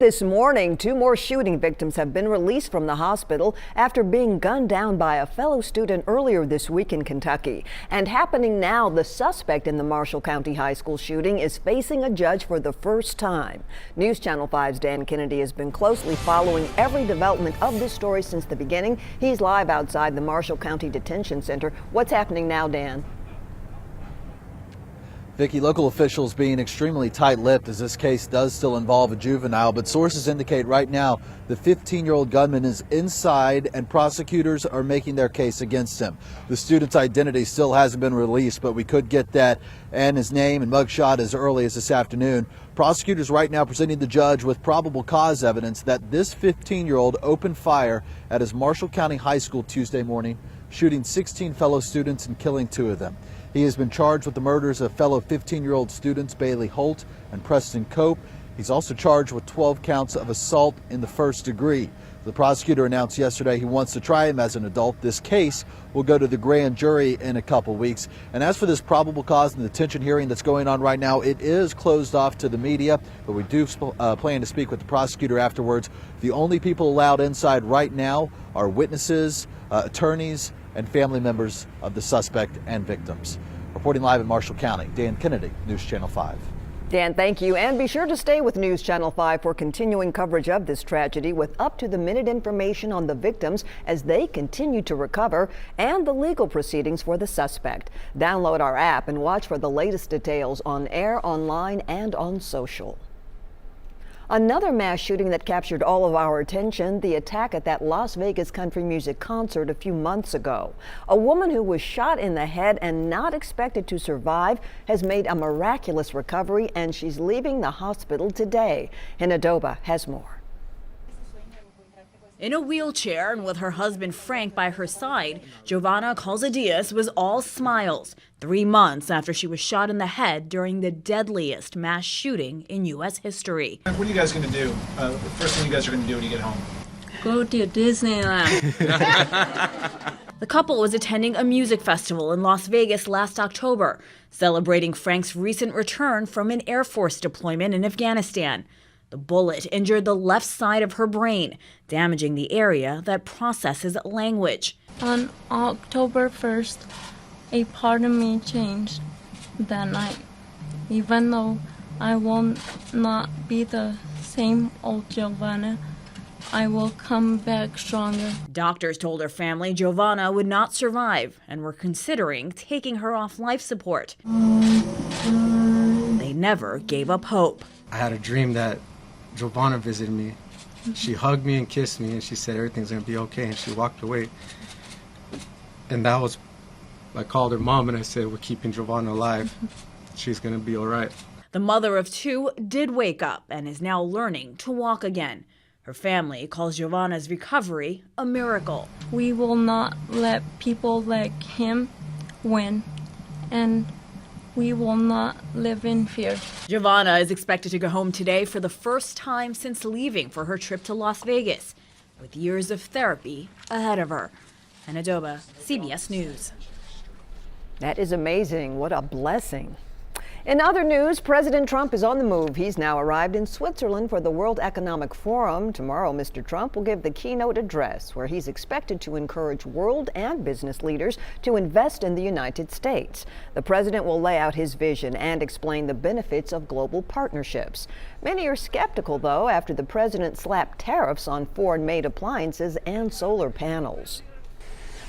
This morning, 2 more shooting victims have been released from the hospital after being gunned down by a fellow student earlier this week in Kentucky. And happening now, the suspect in the Marshall County High School shooting is facing a judge for the first time. News Channel 5's Dan Kennedy has been closely following every development of this story since the beginning. He's live outside the Marshall County Detention Center. What's happening now, Dan? Vicki, local officials being extremely tight-lipped as this case does still involve a juvenile, but sources indicate right now the 15-year-old gunman is inside and prosecutors are making their case against him. The student's identity still hasn't been released, but we could get that and his name and mugshot as early as this afternoon. Prosecutors right now presenting the judge with probable cause evidence that this 15-year-old opened fire at his Marshall County High School Tuesday morning, shooting 16 fellow students and killing 2 of them. He has been charged with the murders of fellow 15-year-old students Bailey Holt and Preston Cope. He's also charged with 12 counts of assault in the first degree. The prosecutor announced yesterday he wants to try him as an adult. This case will go to the grand jury in a couple weeks. And as for this probable cause and detention hearing that's going on right now, it is closed off to the media, but we do plan to speak with the prosecutor afterwards. The only people allowed inside right now are witnesses, attorneys, and family members of the suspect and victims. Reporting live in Marshall County, Dan Kennedy, News Channel 5. Dan, thank you. And be sure to stay with News Channel 5 for continuing coverage of this tragedy with up-to-the-minute information on the victims as they continue to recover and the legal proceedings for the suspect. Download our app and watch for the latest details on air, online, and on social. Another mass shooting that captured all of our attention, the attack at that Las Vegas country music concert a few months ago. A woman who was shot in the head and not expected to survive has made a miraculous recovery, and she's leaving the hospital today. Hinadoba has more. In a wheelchair and with her husband Frank by her side, Giovanna Calzadias was all smiles 3 months after she was shot in the head during the deadliest mass shooting in U.S. history. What are you guys going to do? The first thing you guys are going to do when you get home? Go to Disneyland. The couple was attending a music festival in Las Vegas last October, celebrating Frank's recent return from an Air Force deployment in Afghanistan. The bullet injured the left side of her brain, damaging the area that processes language. On October 1st, a part of me changed that night. Even though I will not be the same old Giovanna, I will come back stronger. Doctors told her family Giovanna would not survive and were considering taking her off life support. They never gave up hope. I had a dream that Giovanna visited me. She hugged me and kissed me and she said everything's gonna be okay, and she walked away. And that was, I called her mom and I said, we're keeping Giovanna alive. She's gonna be all right. The mother of 2 did wake up and is now learning to walk again. Her family calls Giovanna's recovery a miracle. We will not let people like him win, and we will not live in fear. Giovanna is expected to go home today for the first time since leaving for her trip to Las Vegas, with years of therapy ahead of her. Hinadoba, CBS News. That is amazing. What a blessing. In other news, President Trump is on the move. He's now arrived in Switzerland for the World Economic Forum. Tomorrow, Mr. Trump will give the keynote address where he's expected to encourage world and business leaders to invest in the United States. The president will lay out his vision and explain the benefits of global partnerships. Many are skeptical, though, after the president slapped tariffs on foreign-made appliances and solar panels.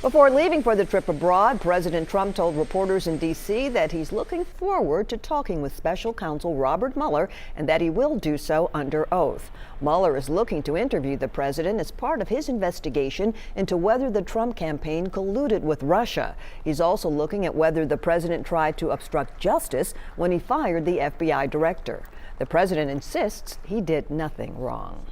Before leaving for the trip abroad, President Trump told reporters in D.C. that he's looking forward to talking with special counsel Robert Mueller and that he will do so under oath. Mueller is looking to interview the president as part of his investigation into whether the Trump campaign colluded with Russia. He's also looking at whether the president tried to obstruct justice when he fired the FBI director. The president insists he did nothing wrong.